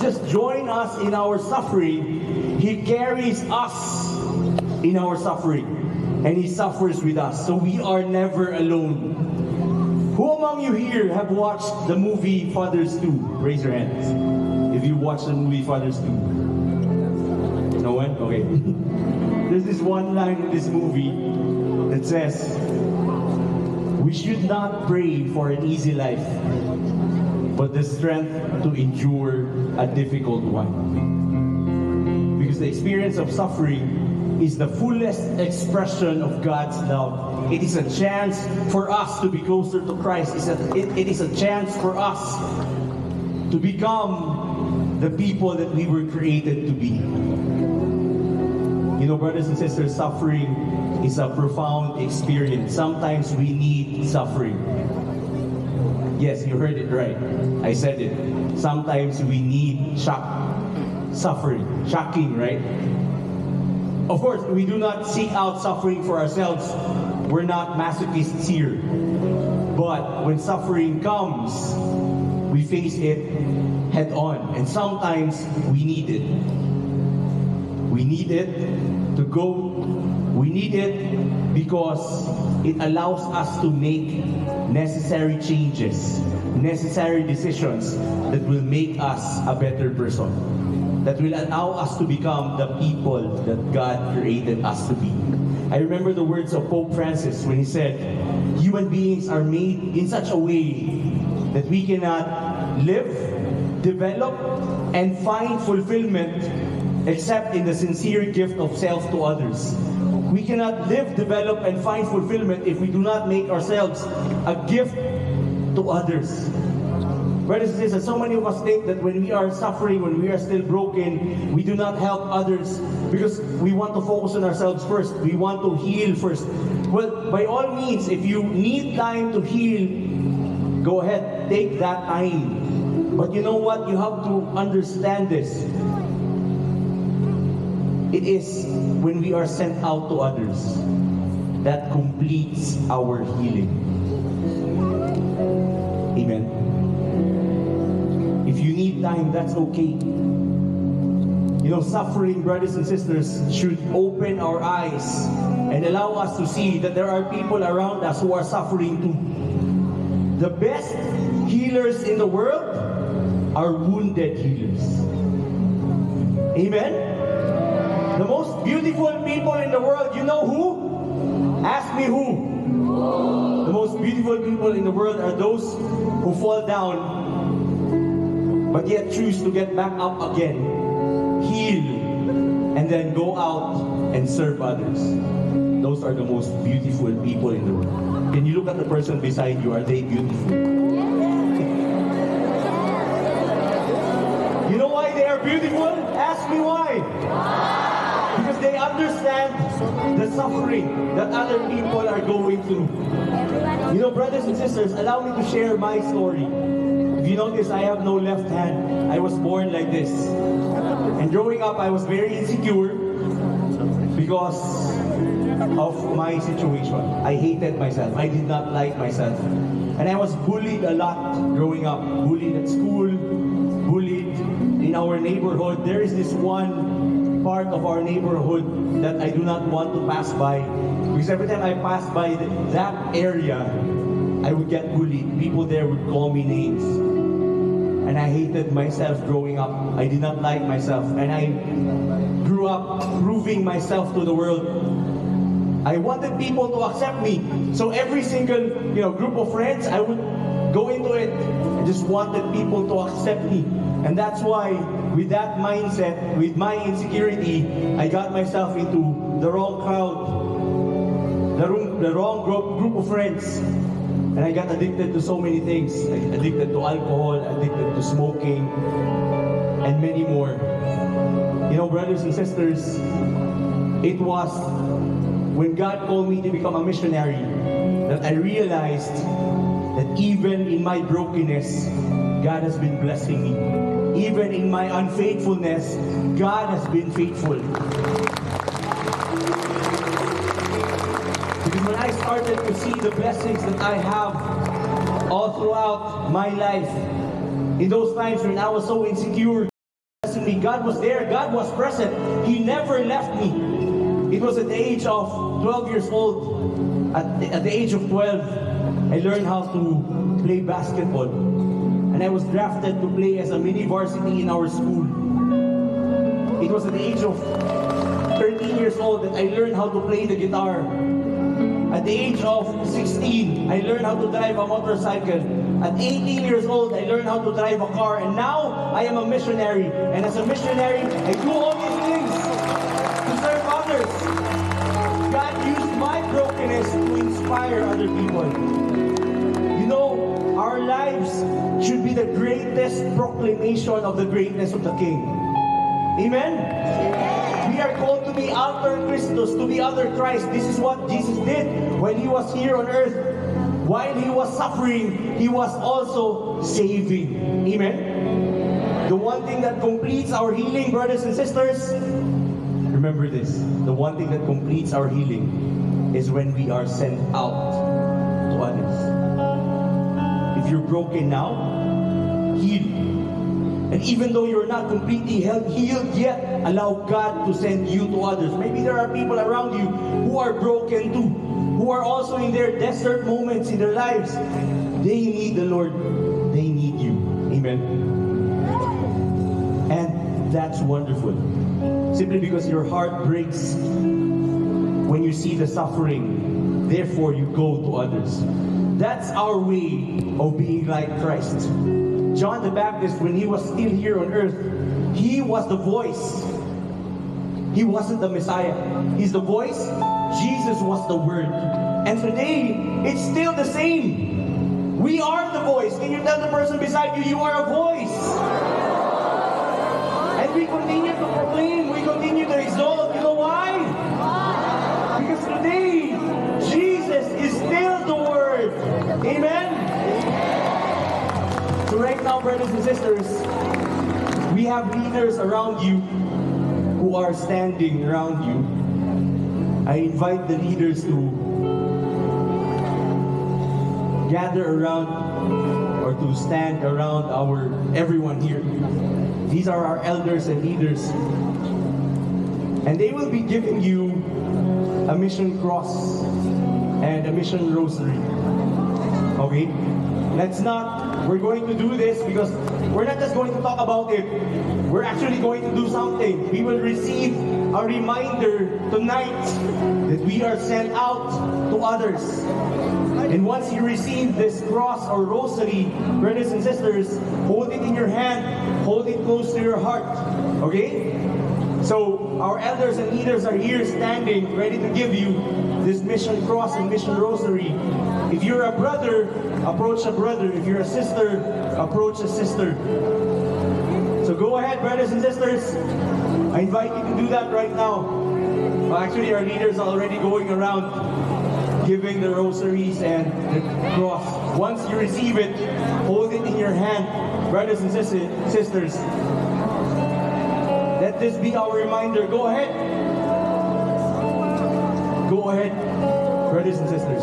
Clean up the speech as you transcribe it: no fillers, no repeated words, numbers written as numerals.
just join us in our suffering, He carries us in our suffering. And He suffers with us. So we are never alone. Who among you here have watched the movie Fathers 2? Raise your hands. If you watched the movie Fathers 2. No one? Okay. There's this one line in this movie that says, we should not pray for an easy life, but the strength to endure a difficult one. Because the experience of suffering is the fullest expression of God's love. It is a chance for us to be closer to Christ. It is a chance for us to become the people that we were created to be. You know, brothers and sisters, suffering is a profound experience. Sometimes we need suffering. Yes, you heard it right. I said it. Sometimes we need suffering. Shocking, right? Of course, we do not seek out suffering for ourselves. We're not masochists here. But when suffering comes, we face it head on. And sometimes we need it. We need it to go. We need it because it allows us to make necessary changes, necessary decisions that will make us a better person, that will allow us to become the people that God created us to be. I remember the words of Pope Francis when he said, human beings are made in such a way that we cannot live, develop, and find fulfillment except in the sincere gift of self to others. We cannot live, develop, and find fulfillment if we do not make ourselves a gift to others. Brothers and sisters, so many of us think that when we are suffering, when we are still broken, we do not help others because we want to focus on ourselves first. We want to heal first. Well, by all means, if you need time to heal, go ahead, take that time. But you know what? You have to understand this. It is when we are sent out to others that completes our healing. Amen. If you need time, that's okay. You know, suffering, brothers and sisters, should open our eyes and allow us to see that there are people around us who are suffering too. The best healers in the world are wounded healers. Amen? The most beautiful people in the world, you know who? Ask me who? The most beautiful people in the world are those who fall down but yet choose to get back up again, heal, and then go out and serve others. Those are the most beautiful people in the world. Can you look at the person beside you? Are they beautiful? You know why they are beautiful? Ask me why. Because they understand the suffering that other people are going through. You know, brothers and sisters, allow me to share my story. If you notice, I have no left hand. I was born like this. And growing up, I was very insecure because of my situation. I hated myself. I did not like myself. And I was bullied a lot growing up. Bullied at school, bullied in our neighborhood. There is this one part of our neighborhood that I do not want to pass by. Because every time I pass by that area, I would get bullied. People there would call me names. And I hated myself growing up. I did not like myself. And I grew up proving myself to the world. I wanted people to accept me. So every single group of friends, I would go into it. I just wanted people to accept me. And that's why, with that mindset, with my insecurity, I got myself into the wrong crowd, the wrong group of friends. And I got addicted to so many things. Addicted to alcohol, addicted to smoking, and many more. You know, brothers and sisters, it was when God called me to become a missionary that I realized that even in my brokenness, God has been blessing me. Even in my unfaithfulness, God has been faithful. Because when I started to see the blessings that I have all throughout my life, in those times when I was so insecure, me. God was there. God was present. He never left me. It was at the age of 12 years old. At the age of 12, I learned how to play basketball. And I was drafted to play as a mini varsity in our school. It was at the age of 13 years old that I learned how to play the guitar. At the age of 16, I learned how to drive a motorcycle. At 18 years old, I learned how to drive a car. And now, I am a missionary. And as a missionary, I do all these things to serve others. God used my brokenness to inspire other people. You know, our lives should be the greatest proclamation of the greatness of the King. Amen? We are called to be alter Christus, to be other Christ. This is what Jesus did when He was here on earth. While He was suffering, He was also saving. Amen? The one thing that completes our healing, brothers and sisters, remember this. The one thing that completes our healing is when we are sent out to others. If you're broken now, heal. And even though you're not completely healed yet, allow God to send you to others. Maybe there are people around you who are broken too, who are also in their desert moments in their lives. They need the Lord. They need you. Amen. And that's wonderful. Simply because your heart breaks when you see the suffering. Therefore, you go to others. That's our way of being like Christ. John the Baptist, when he was still here on earth, he was the voice. He wasn't the Messiah. He's the voice. Jesus was the Word. And today, it's still the same. We are the voice. Can you tell the person beside you, you are a voice? And we continue to proclaim. We continue to exalt. You know why? Because today, Jesus is still the Word. Amen? So right now, brothers and sisters, we have leaders around you who are standing around you. I invite the leaders to gather around or to stand around everyone here. These are our elders and leaders. And they will be giving you a mission cross and a mission rosary. Okay? We're going to do this because we're not just going to talk about it. We're actually going to do something. We will receive a reminder tonight that we are sent out to others. And once you receive this cross or rosary, brothers and sisters, hold it in your hand, hold it close to your heart. Okay? So our elders and leaders are here standing, ready to give you this mission cross and mission rosary. If you're a brother, approach a brother. If you're a sister, approach a sister. So go ahead, brothers and sisters. I invite you to do that right now. Well, actually, our leaders are already going around giving the rosaries and the cross. Once you receive it, hold it in your hand, brothers and sisters. Let this be our reminder. Go ahead. Go ahead, brothers and sisters.